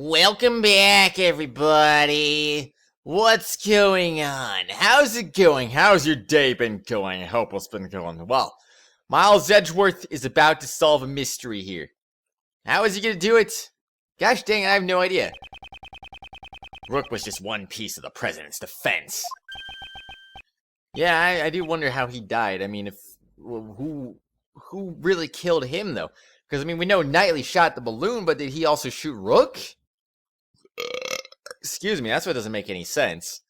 Welcome back, everybody. What's going on? How's it going? How's your day been going? I hope it's been going well. Miles Edgeworth is about to solve a mystery here. How is he gonna do it? Gosh dang it, I have no idea. Rooke was just one piece of the president's defense. Yeah, I do wonder how he died. I mean, who really killed him, though? Because, I mean, we know Knightley shot the balloon, but did he also shoot Rooke? Excuse me, that's what doesn't make any sense.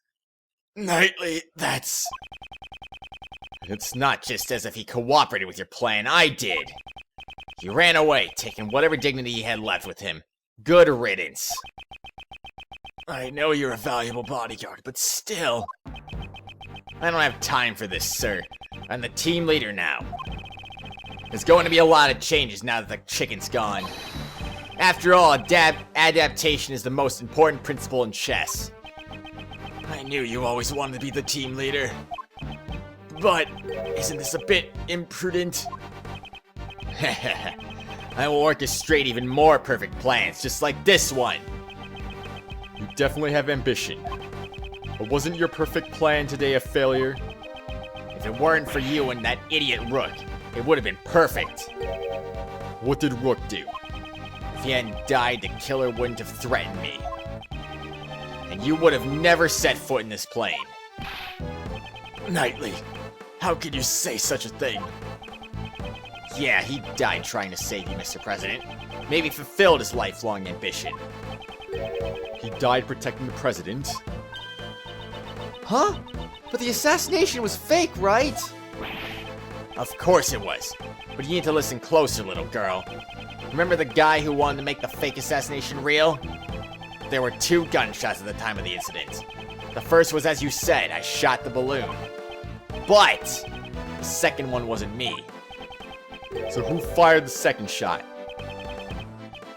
Knightley, It's not just as if he cooperated with your plan, I did. He ran away, taking whatever dignity he had left with him. Good riddance. I know you're a valuable bodyguard, but still. I don't have time for this, sir. I'm the team leader now. There's going to be a lot of changes now that the chicken's gone. After all, adaptation is the most important principle in chess. I knew you always wanted to be the team leader. But, isn't this a bit imprudent? I will orchestrate even more perfect plans, just like this one. You definitely have ambition. But wasn't your perfect plan today a failure? If it weren't for you and that idiot Rooke, it would have been perfect. What did Rooke do? If he hadn't died, the killer wouldn't have threatened me. And you would have never set foot in this plane. Knightley, how could you say such a thing? Yeah, he died trying to save you, Mr. President. Maybe fulfilled his lifelong ambition. He died protecting the president? Huh? But the assassination was fake, right? Of course it was. But you need to listen closer, little girl. Remember the guy who wanted to make the fake assassination real? There were 2 gunshots at the time of the incident. The first was, as you said, I shot the balloon. But the second one wasn't me. So who fired the second shot?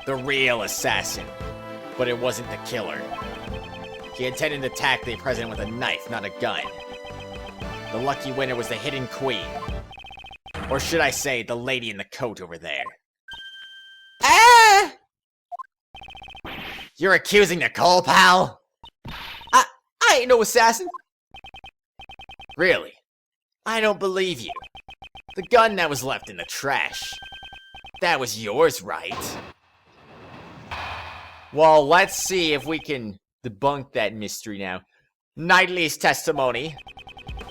The real assassin. But it wasn't the killer. He intended to attack the president with a knife, not a gun. The lucky winner was the hidden queen. Or should I say, the lady in the coat over there. Ah! You're accusing Nicole, pal? I ain't no assassin. Really? I don't believe you. The gun that was left in the trash. That was yours, right? Well, let's see if we can debunk that mystery now. Knightley's testimony.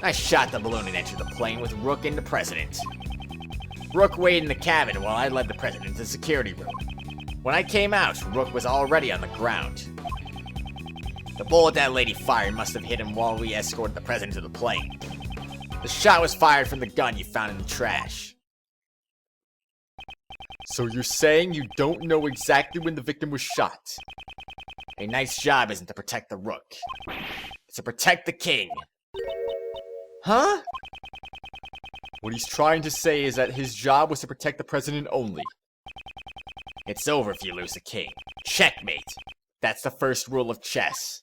I shot the balloon and entered the plane with Rooke and the president. Rooke waited in the cabin while I led the president to the security room. When I came out, Rooke was already on the ground. The bullet that lady fired must have hit him while we escorted the president to the plane. The shot was fired from the gun you found in the trash. So you're saying you don't know exactly when the victim was shot? A knight's job isn't to protect the Rooke. It's to protect the king. Huh? What he's trying to say is that his job was to protect the president only. It's over if you lose the king. Checkmate. That's the first rule of chess.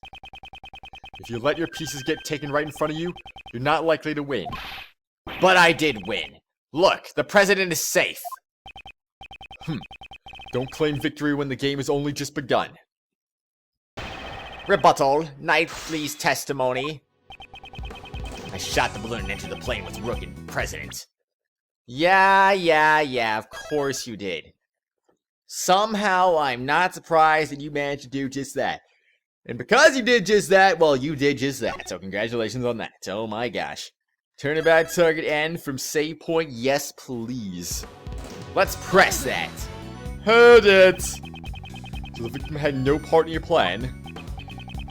If you let your pieces get taken right in front of you, you're not likely to win. But I did win. Look, the president is safe. Don't claim victory when the game has only just begun. Rebuttal. Knightley's testimony. I shot the balloon and entered the plane with Rooke and the president. Yeah, of course you did. Somehow, I'm not surprised that you managed to do just that. And because you did just that, well, you did just that. So congratulations on that. Oh my gosh. Turnabout target end from save point, yes please. Let's press that. Heard it. So the victim had no part in your plan?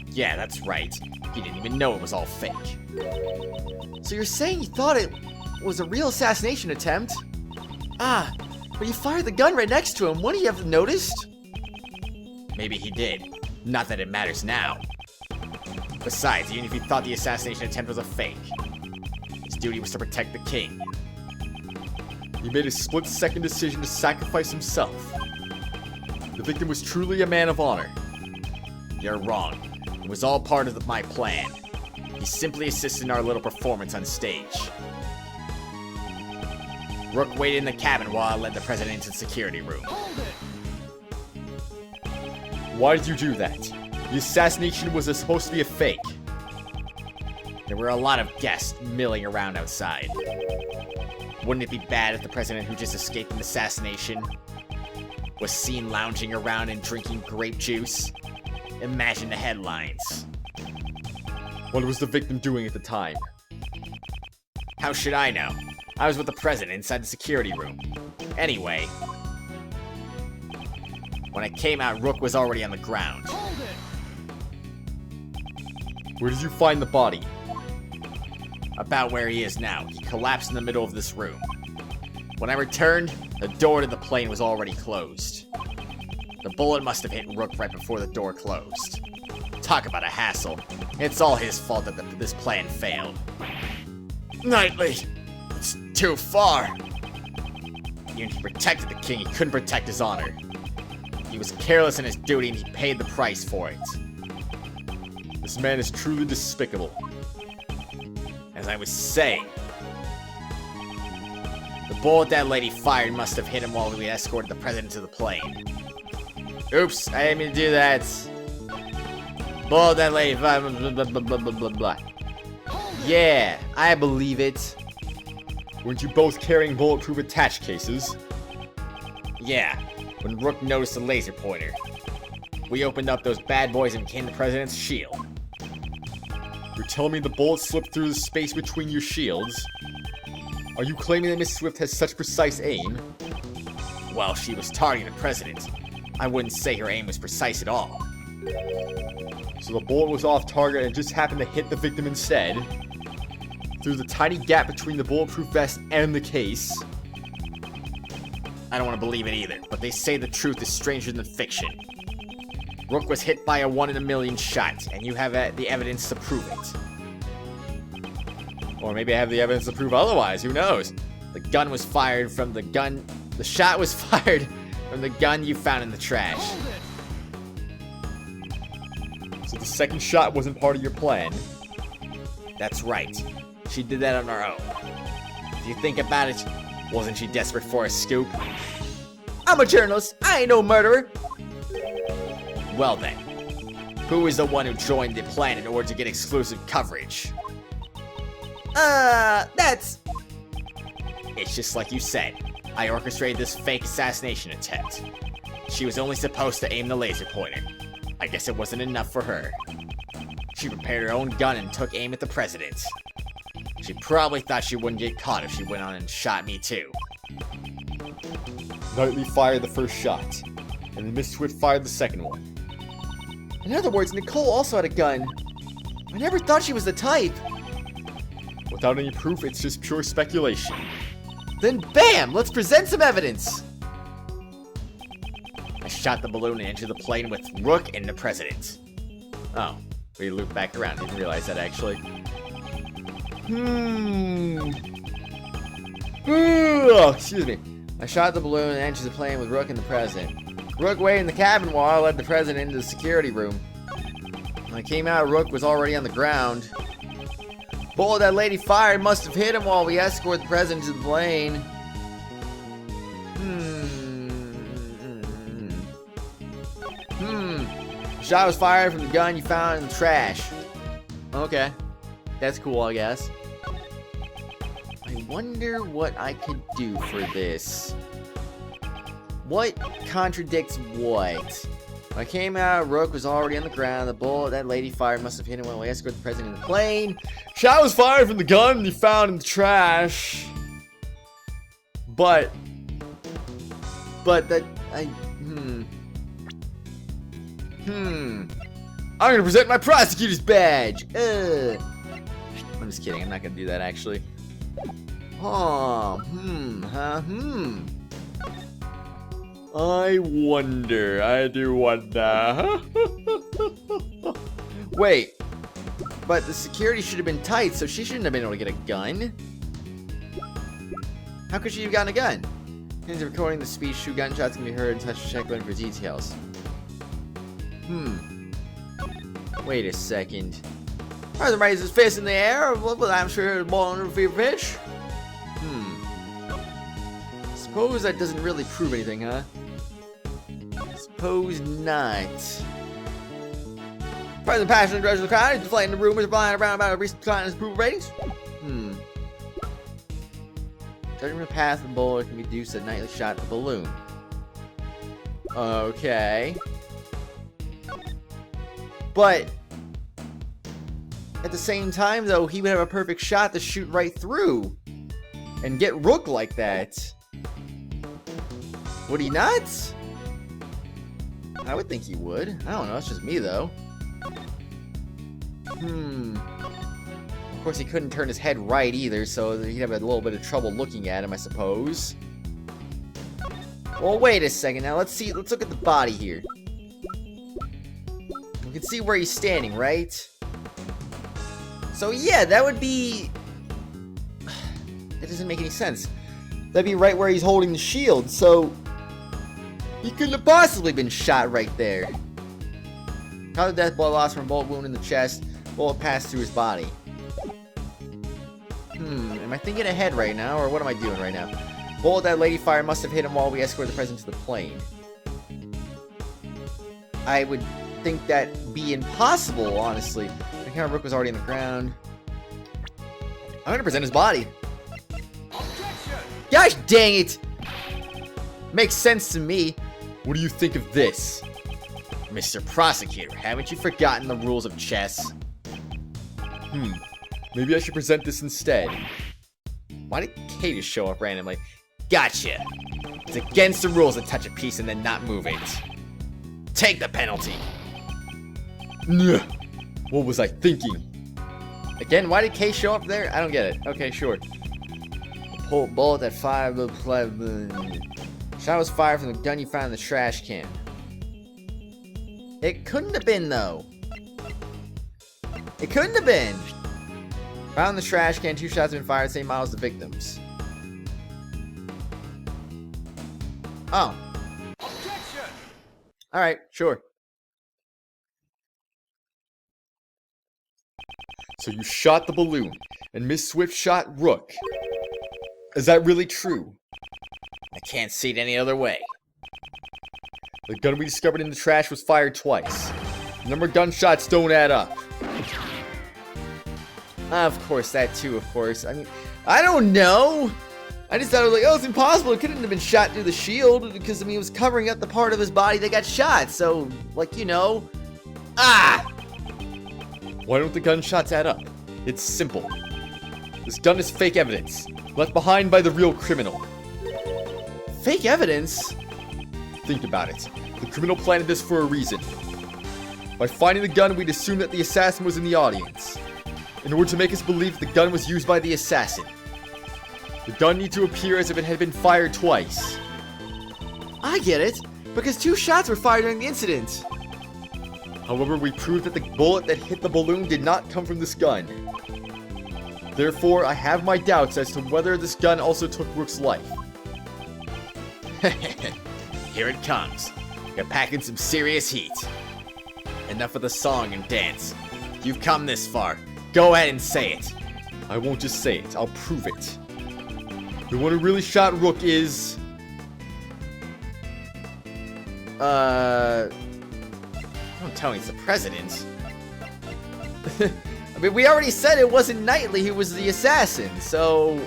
Yeah, that's right. He didn't even know it was all fake. So you're saying you thought it was a real assassination attempt? Ah, but you fired the gun right next to him. Wouldn't he have noticed? Maybe he did. Not that it matters now. Besides, even if he thought the assassination attempt was a fake, his duty was to protect the king. He made a split-second decision to sacrifice himself. The victim was truly a man of honor. You're wrong. It was all part of my plan. He simply assisted in our little performance on stage. Rooke waited in the cabin while I led the president into the security room. Why did you do that? The assassination was supposed to be a fake. There were a lot of guests milling around outside. Wouldn't it be bad if the president who just escaped an assassination was seen lounging around and drinking grape juice? Imagine the headlines. What was the victim doing at the time? How should I know? I was with the president inside the security room. Anyway, when I came out, Rooke was already on the ground. Where did you find the body? About where he is now. He collapsed in the middle of this room. When I returned, the door to the plane was already closed. The bullet must have hit Rooke right before the door closed. Talk about a hassle. It's all his fault that this plan failed. Knightley, it's too far. Even if he protected the king, he couldn't protect his honor. He was careless in his duty and he paid the price for it. This man is truly despicable. As I was saying, the bullet that lady fired must have hit him while we escorted the president to the plane. Oops, I didn't mean to do that. Bullet that lady fired, blah, blah, blah, blah, blah, blah. Yeah, I believe it. Weren't you both carrying bulletproof attach cases? Yeah, when Rooke noticed the laser pointer. We opened up those bad boys and became the president's shield. You're telling me the bullet slipped through the space between your shields? Are you claiming that Miss Swift has such precise aim? Well, she was targeting the president. I wouldn't say her aim was precise at all. So the bullet was off target and just happened to hit the victim instead? Through the tiny gap between the bulletproof vest and the case? I don't want to believe it either, but they say the truth is stranger than fiction. Rooke was hit by a 1 in a million shot, and you have the evidence to prove it. Or maybe I have the evidence to prove otherwise, who knows? The gun was fired from the gun... The shot was fired from the gun you found in the trash. So the second shot wasn't part of your plan? That's right. She did that on her own. If you think about it, wasn't she desperate for a scoop? I'm a journalist. I ain't no murderer. Well then, who is the one who joined the plan in order to get exclusive coverage? That's... It's just like you said. I orchestrated this fake assassination attempt. She was only supposed to aim the laser pointer. I guess it wasn't enough for her. She prepared her own gun and took aim at the president. She probably thought she wouldn't get caught if she went on and shot me too. Knightley fired the first shot, and then Miss Swift fired the second one. In other words, Nicole also had a gun. I never thought she was the type. Without any proof, it's just pure speculation. Then bam! Let's present some evidence! I shot the balloon and entered the plane with Rooke and the president. Oh, we looped back around. Didn't realize that, actually. Oh, excuse me. I shot the balloon and entered the plane with Rooke and the president. Rooke waited in the cabin while I led the president into the security room. When I came out, Rooke was already on the ground. Bullet that lady fired must have hit him while we escorted the president to the plane. Shot was fired from the gun you found in the trash. Okay. That's cool, I guess. I wonder what I could do for this. What contradicts what? When I came out, Rooke was already on the ground. The bullet that lady fired must have hit him when we escorted the president in the plane. Shot was fired from the gun you found in the trash. But that I'm gonna present my prosecutor's badge. I'm just kidding. I'm not gonna do that actually. I wonder. I do wonder. Wait. But the security should have been tight, so she shouldn't have been able to get a gun. How could she have gotten a gun? Means recording the speech, 2 gunshots can be heard, and touch the check button for details. Wait a second. President raised his fist in the air, but I'm sure it was ball under a fever pitch. Suppose that doesn't really prove anything, huh? Suppose not. Present passion and grudge of the crowd is deflating the rumors flying around about a recent decline in approval ratings. Judging the path of the bullet can reduce a nightly shot at the balloon. Okay. But at the same time, though, he would have a perfect shot to shoot right through and get Rooke like that. Would he not? I would think he would. I don't know. It's just me, though. Of course, he couldn't turn his head right either, so he'd have a little bit of trouble looking at him, I suppose. Well, wait a second now. Let's see. Let's look at the body here. We can see where he's standing, right? So, yeah, that would be... That doesn't make any sense. That'd be right where he's holding the shield, so... He couldn't have possibly been shot right there. How did death blood loss from a bullet wound in the chest? Bullet passed through his body. Am I thinking ahead right now, or what am I doing right now? Bullet that lady fired must have hit him while we escorted the president to the plane. I would think that be impossible, honestly. The camera Rooke was already on the ground. I'm gonna present his body. Gosh dang it! Makes sense to me. What do you think of this? Mr. Prosecutor, haven't you forgotten the rules of chess? Maybe I should present this instead. Why did Kay just show up randomly? Gotcha! It's against the rules to touch a piece and then not move it. Take the penalty! What was I thinking? Again, why did Kay show up there? I don't get it. Okay, sure. Bullet that fired the shot was fired from the gun you found in the trash can. It couldn't have been, though. It couldn't have been. Found in the trash can, 2 shots have been fired, same model as the victims. Oh. Alright, sure. So you shot the balloon, and Miss Swift shot Rooke. Is that really true? I can't see it any other way. The gun we discovered in the trash was fired twice. The number of gunshots don't add up. Of course, that too, of course. I mean, I don't know. I just thought it was like, oh, it's impossible. It couldn't have been shot through the shield because, I mean, it was covering up the part of his body that got shot. So, like, you know. Why don't the gunshots add up? It's simple. This gun is fake evidence, left behind by the real criminal. Fake evidence? Think about it. The criminal planted this for a reason. By finding the gun, we'd assume that the assassin was in the audience, in order to make us believe the gun was used by the assassin. The gun needs to appear as if it had been fired twice. I get it, because 2 shots were fired during the incident. However, we proved that the bullet that hit the balloon did not come from this gun. Therefore, I have my doubts as to whether this gun also took Rooke's life. Here it comes. You're packing some serious heat. Enough of the song and dance. You've come this far. Go ahead and say it. I won't just say it. I'll prove it. The one who really shot Rooke is... Don't tell me it's the president. I mean, we already said it wasn't Knightley who was the assassin, so...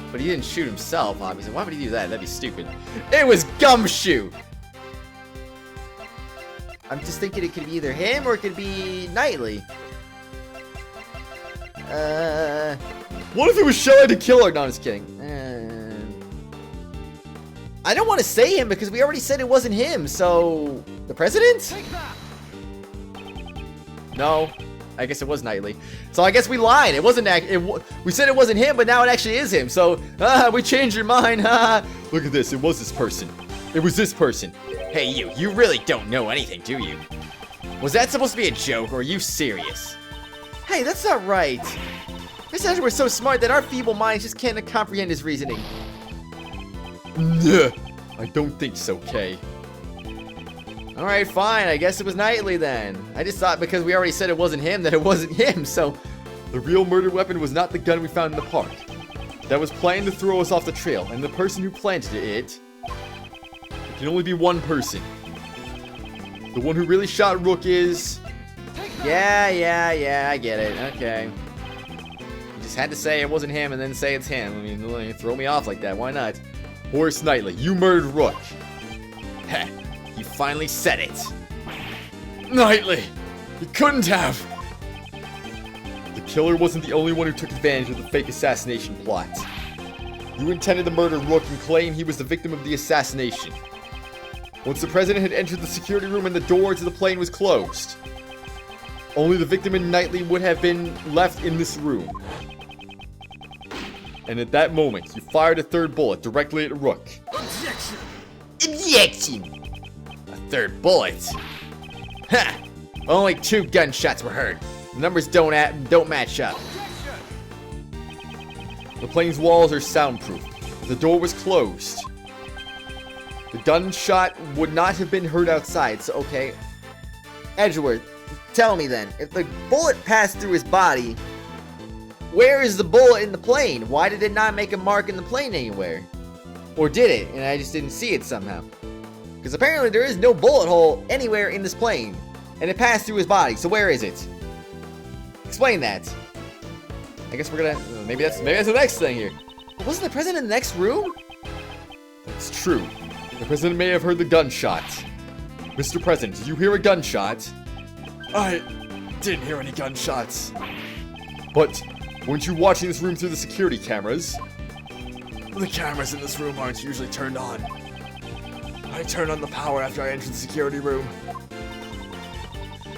But he didn't shoot himself, obviously. Why would he do that? That'd be stupid. It was Gumshoe! I'm just thinking it could be either him or it could be Knightley. What if it was Shelley to kill her? No, I'm just kidding. I don't want to say him because we already said it wasn't him, so... The president? No. I guess it was Knightley. So I guess we lied. It wasn't... we said it wasn't him, but now it actually is him. So, we changed your mind. Look at this. It was this person. It was this person. Hey, you really don't know anything, do you? Was that supposed to be a joke, or are you serious? Hey, that's not right. Miss Edgeworth's so smart that our feeble minds just can't comprehend his reasoning. I don't think so, Kay. Alright, fine. I guess it was Knightley then. I just thought because we already said it wasn't him that it wasn't him, so... The real murder weapon was not the gun we found in the park. That was planned to throw us off the trail, and the person who planted it... It can only be one person. The one who really shot Rooke is... Yeah, I get it. Okay. You just had to say it wasn't him and then say it's him. I mean, throw me off like that. Why not? Horace Knightley, you murdered Rooke. Heh, you finally said it. Knightley, you couldn't have. The killer wasn't the only one who took advantage of the fake assassination plot. You intended to murder Rooke and claim he was the victim of the assassination. Once the president had entered the security room and the door to the plane was closed, only the victim and Knightley would have been left in this room. And at that moment, you fired a third bullet directly at Rooke. Objection! Objection! A third bullet? Ha! Only 2 gunshots were heard. The numbers don't match up. The plane's walls are soundproof. The door was closed. The gunshot would not have been heard outside, so okay. Edgeworth, tell me then, if the bullet passed through his body, where is the bullet in the plane? Why did it not make a mark in the plane anywhere? Or did it, and I just didn't see it somehow? Because apparently there is no bullet hole anywhere in this plane, and it passed through his body, so where is it? Explain that. I guess we're gonna, maybe that's the next thing here. Wasn't the president in the next room? That's true. The president may have heard the gunshot. Mr. President, did you hear a gunshot? I didn't hear any gunshots. But weren't you watching this room through the security cameras? The cameras in this room aren't usually turned on. I turned on the power after I entered the security room.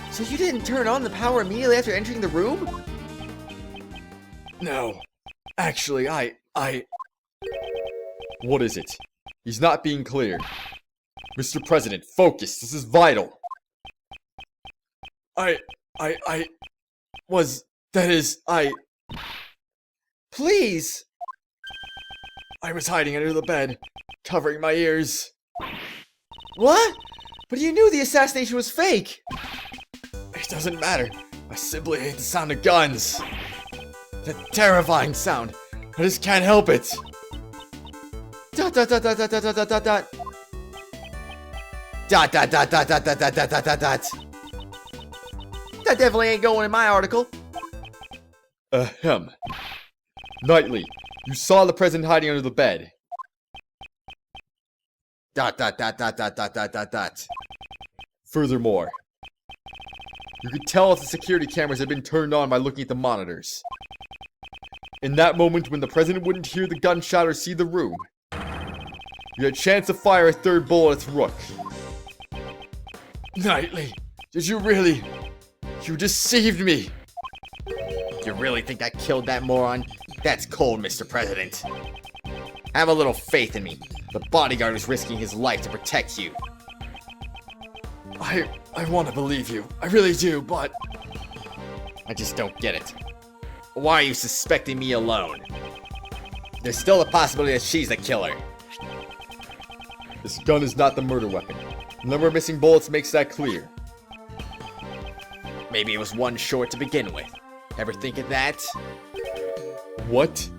So you didn't turn on the power immediately after entering the room? No. Actually, I... What is it? He's not being clear. Mr. President, focus. This is vital. Please! I was hiding under the bed, covering my ears. What? But you knew the assassination was fake! It doesn't matter. I simply hate the sound of guns. The terrifying sound. I just can't help it. Dot dot dot dot dot dot dot dot dot. Dot dot dot dot dot dot dot dot dot dot dot. That definitely ain't going in my article. Ahem. Knightley, you saw the president hiding under the bed. Dot dot dot dot dot dot dot dot dot. Furthermore, you could tell if the security cameras had been turned on by looking at the monitors. In that moment when the president wouldn't hear the gunshot or see the room, you had a chance to fire a third bullet at Rooke. Knightley, did you really? You deceived me. You really think I killed that moron? That's cold, Mr. President. Have a little faith in me. The bodyguard was risking his life to protect you. I want to believe you. I really do, but... I just don't get it. Why are you suspecting me alone? There's still the possibility that she's the killer. This gun is not the murder weapon. The number of missing bullets makes that clear. Maybe it was one short to begin with. Ever think of that? What?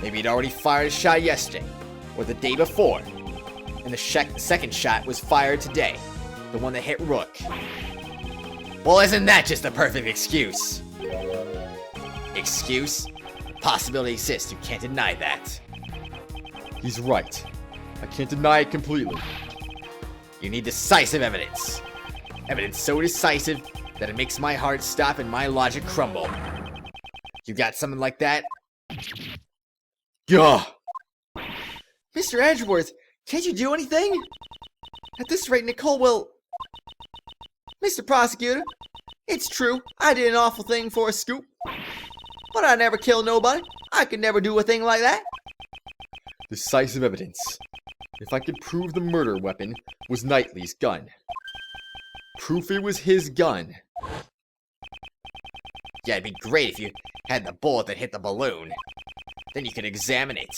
Maybe he'd already fired a shot yesterday, or the day before, and the second shot was fired today, the one that hit Rooke. Well, isn't that just a perfect excuse? Excuse? Possibility exists, you can't deny that. He's right. I can't deny it completely. You need decisive evidence. Evidence so decisive that it makes my heart stop and my logic crumble. You got something like that? Gah! Mr. Edgeworth, can't you do anything? At this rate, Nicole will... Mr. Prosecutor, it's true, I did an awful thing for a scoop. But I never killed nobody. I could never do a thing like that. Decisive evidence. If I could prove the murder weapon was Knightley's gun. Proof it was his gun. Yeah, it'd be great if you had the bullet that hit the balloon. Then you could examine it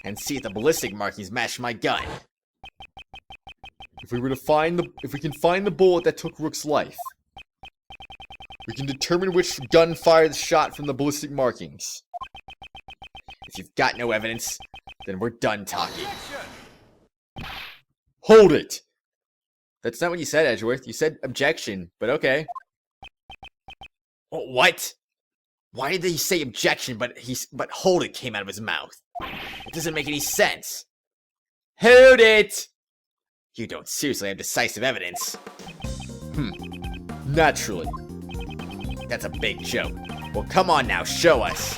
and see if the ballistic markings match my gun. If we can find the bullet that took Rooke's life, we can determine which gun fired the shot from the ballistic markings. If you've got no evidence, then we're done talking. Hold it! That's not what you said, Edgeworth. You said objection, but okay. What? Why did he say objection, but hold it came out of his mouth? It doesn't make any sense. Hold it! You don't seriously have decisive evidence. Naturally. That's a big joke. Well, come on now, show us.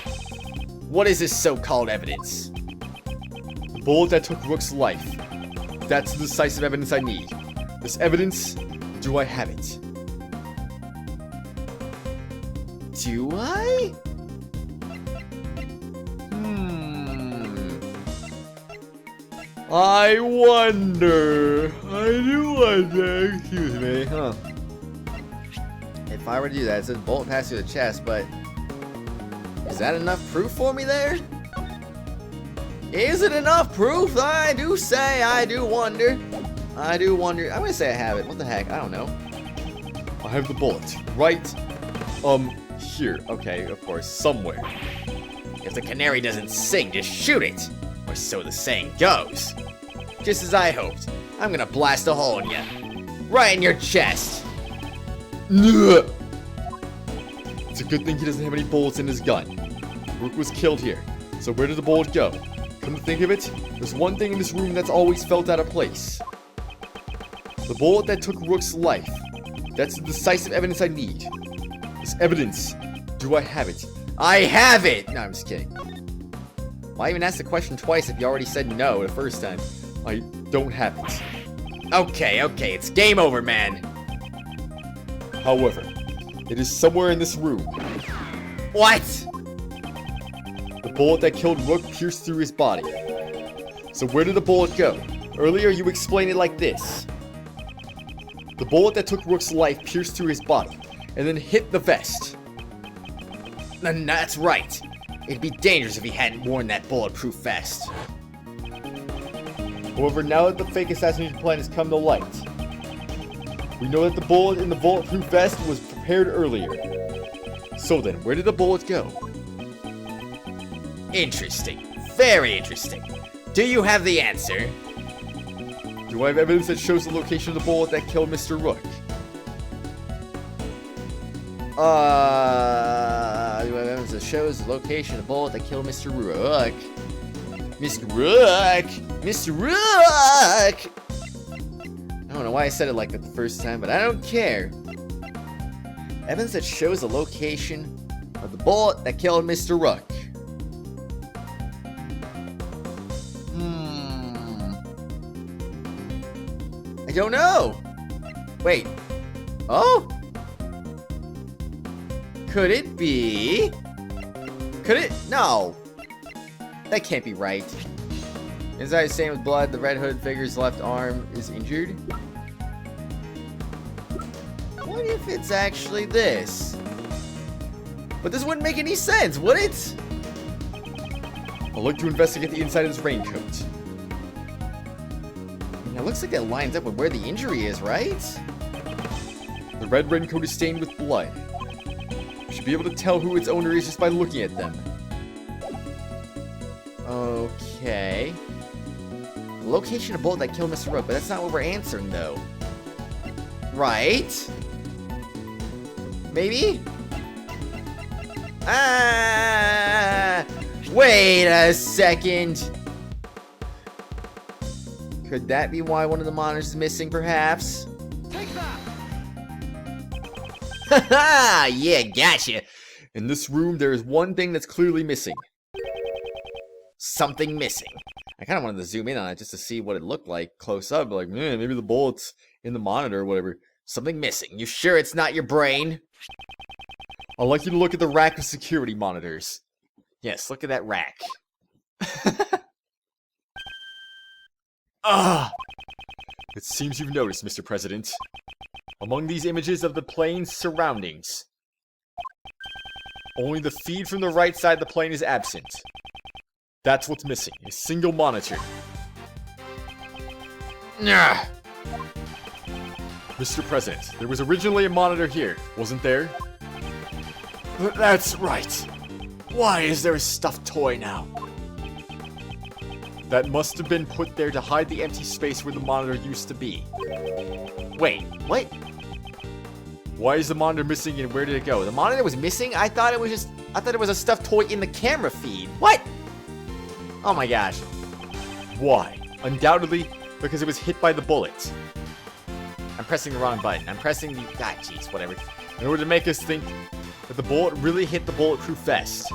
What is this so-called evidence? The bullet that took Rooke's life. That's the decisive evidence I need. This evidence, do I have it? Do I? I wonder. I do wonder. Excuse me, huh? If I were to do that, it says bullet passed through the chest, but is that enough proof for me there? Is it enough proof? I do say, I do wonder. I'm gonna say I have it. What the heck? I don't know. I have the bullet. Right, here. Okay, of course, somewhere. If the canary doesn't sing, just shoot it. Or so the saying goes. Just as I hoped. I'm gonna blast a hole in you. Right in your chest. It's a good thing he doesn't have any bullets in his gun. Rooke was killed here. So where did the bullet go? Come to think of it, there's one thing in this room that's always felt out of place. The bullet that took Rooke's life. That's the decisive evidence I need. This evidence, do I have it? I have it! No, I'm just kidding. Why even ask the question twice if you already said no the first time? I don't have it. Okay, it's game over, man. However, it is somewhere in this room. What? The bullet that killed Rooke pierced through his body. So where did the bullet go? Earlier you explained it like this. The bullet that took Rooke's life pierced through his body, and then hit the vest. That's right. It'd be dangerous if he hadn't worn that bulletproof vest. However, now that the fake assassination plan has come to light, we know that the bullet in the bulletproof vest was prepared earlier. So then, where did the bullet go? Interesting. Very interesting. Do you have the answer? Do I have evidence that shows the location of the bullet that killed Mr. Rooke? Do I have evidence that shows the location of the bullet that killed Mr. Rooke? Mr. Rooke! Mr. Rooke! I don't know why I said it like that the first time, but I don't care. Evidence that shows the location of the bullet that killed Mr. Rooke. I don't know. Wait. Oh? Could it be? Could it? No. That can't be right. Inside is stained with blood. The red hooded figure's left arm is injured. What if it's actually this? But this wouldn't make any sense, would it? I'd like to investigate the inside of this raincoat. It looks like that lines up with where the injury is, right? The red raincoat is stained with blood. You should be able to tell who its owner is just by looking at them. Okay. The location of bullet that killed Mr. Rooke, but that's not what we're answering, though. Right? Maybe? Wait a second. Could that be why one of the monitors is missing, perhaps? Take that! Haha! Yeah, gotcha. In this room, there is one thing that's clearly missing. Something missing. I kind of wanted to zoom in on it just to see what it looked like close up. Like, man, maybe the bullet's in the monitor or whatever. Something missing. You sure it's not your brain? I'd like you to look at the rack of security monitors. Yes, look at that rack. It seems you've noticed, Mr. President. Among these images of the plane's surroundings, only the feed from the right side of the plane is absent. That's what's missing, a single monitor. Mr. President, there was originally a monitor here, wasn't there? That's right. Why is there a stuffed toy now? That must have been put there to hide the empty space where the monitor used to be. Wait, what? Why is the monitor missing and where did it go? The monitor was missing? I thought it was a stuffed toy in the camera feed. What? Oh my gosh. Why? Undoubtedly because it was hit by the bullet. I'm pressing the wrong button. I'm pressing the... God, jeez, whatever. In order to make us think that the bullet really hit the bulletproof vest.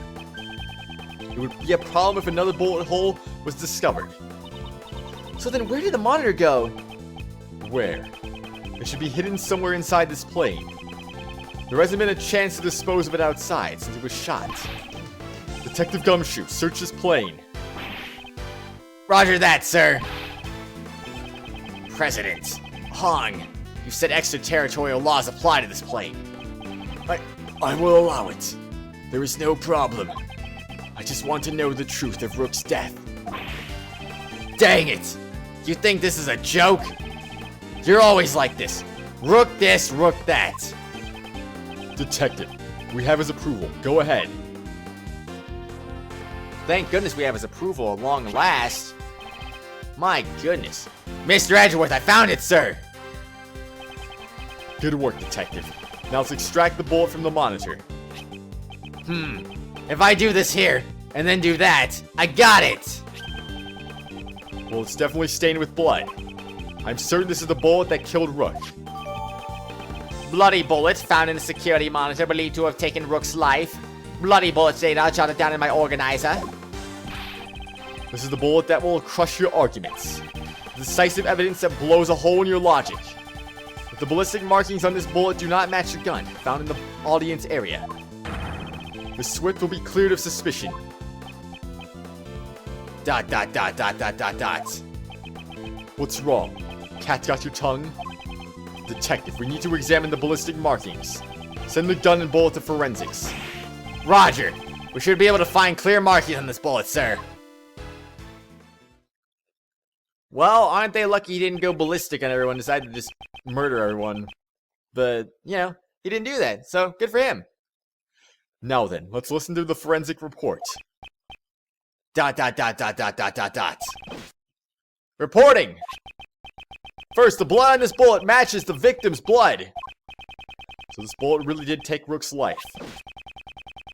It would be a problem if another bullet hole was discovered. So then where did the monitor go? Where? It should be hidden somewhere inside this plane. There hasn't been a chance to dispose of it outside since it was shot. Detective Gumshoe, search this plane. Roger that, sir. President Hong, you said extraterritorial laws apply to this plane. I will allow it. There is no problem. I just want to know the truth of Rooke's death. Dang it! You think this is a joke? You're always like this. Rooke this, Rooke that. Detective, we have his approval. Go ahead. Thank goodness we have his approval at long last. My goodness. Mr. Edgeworth, I found it, sir! Good work, Detective. Now let's extract the bullet from the monitor. If I do this here, and then do that, I got it! Well, it's definitely stained with blood. I'm certain this is the bullet that killed Rooke. Bloody bullet found in the security monitor believed to have taken Rooke's life. Bloody bullet data jotted down in my organizer. This is the bullet that will crush your arguments. Decisive evidence that blows a hole in your logic. If the ballistic markings on this bullet do not match the gun found in the audience area, the Swift will be cleared of suspicion. ... What's wrong? Cat got your tongue? Detective, we need to examine the ballistic markings. Send the gun and bullet to forensics. Roger! We should be able to find clear markings on this bullet, sir. Well, aren't they lucky he didn't go ballistic on everyone, decided to just murder everyone. But, you know, he didn't do that, so good for him. Now then, let's listen to the forensic report. ... Reporting! First, the blood on this bullet matches the victim's blood. So this bullet really did take Rooke's life.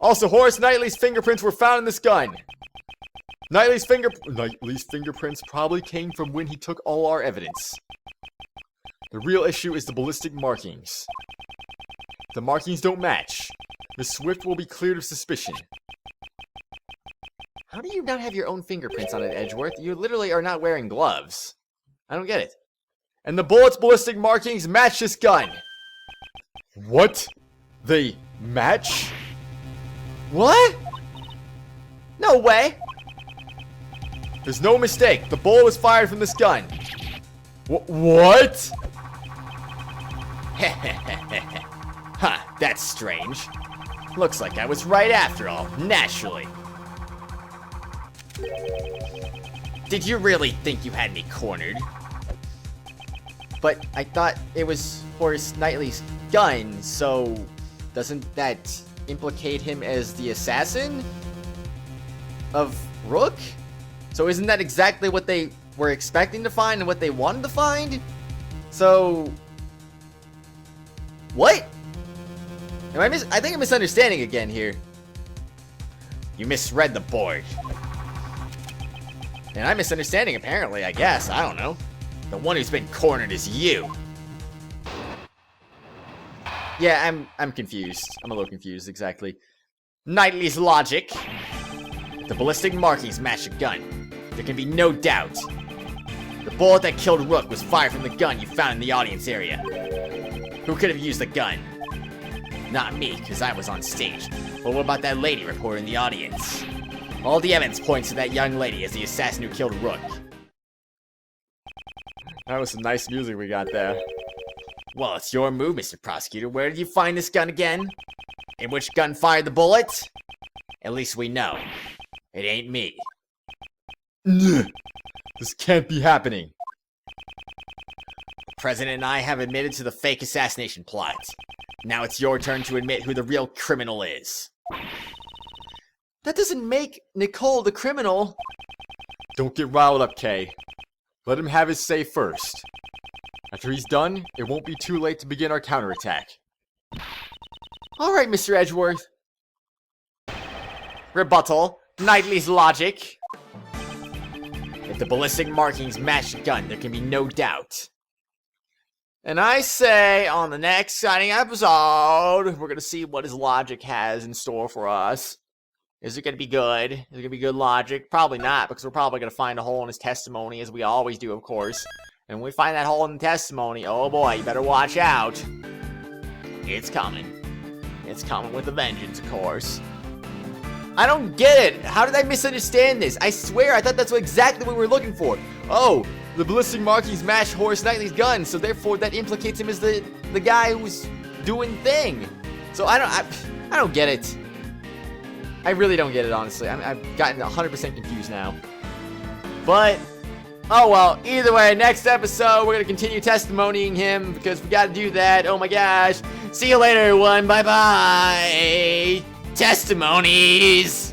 Also, Horace Knightley's fingerprints were found in this gun. Knightley's fingerprints probably came from when he took all our evidence. The real issue is the ballistic markings. If the markings don't match, Miss Swift will be cleared of suspicion. How do you not have your own fingerprints on it, Edgeworth? You literally are not wearing gloves. I don't get it. And the bullet's ballistic markings match this gun. What? They match? What? No way! There's no mistake. The bullet was fired from this gun. What? Huh, that's strange. Looks like I was right after all, naturally. Did you really think you had me cornered? But I thought it was Horace Knightley's gun, so doesn't that implicate him as the assassin of Rooke? So isn't that exactly what they were expecting to find and what they wanted to find? So what? I think I'm misunderstanding again here. You misread the board. And I'm misunderstanding apparently, I guess. I don't know. The one who's been cornered is you. Yeah, I'm confused. I'm a little confused, exactly. Knightley's logic. The ballistic markings match the gun. There can be no doubt. The bullet that killed Rooke was fired from the gun you found in the audience area. Who could have used the gun? Not me, because I was on stage. But what about that lady reporter in the audience? All the evidence points to that young lady as the assassin who killed Rooke. That was some nice music we got there. Well, it's your move, Mr. Prosecutor. Where did you find this gun again? And which gun fired the bullet? At least we know. It ain't me. This can't be happening. The President and I have admitted to the fake assassination plot. Now it's your turn to admit who the real criminal is. That doesn't make Nicole the criminal. Don't get riled up, Kay. Let him have his say first. After he's done, it won't be too late to begin our counterattack. Alright, Mr. Edgeworth. Rebuttal. Knightley's logic. If the ballistic markings match the gun, there can be no doubt. And I say, on the next exciting episode, we're gonna see what his logic has in store for us. Is it gonna be good? Is it gonna be good logic? Probably not, because we're probably gonna find a hole in his testimony, as we always do, of course. And when we find that hole in the testimony, oh boy, you better watch out. It's coming. It's coming with a vengeance, of course. I don't get it. How did I misunderstand this? I swear, I thought that's exactly what we were looking for. Oh, the ballistic markings match Horace Knightley's gun, so therefore that implicates him as the guy who's doing thing. So I don't get it. I really don't get it, honestly. I've gotten 100% confused now. But, oh well, either way, next episode, we're going to continue testimonying him because we got to do that. Oh my gosh. See you later, everyone. Bye-bye. Testimonies.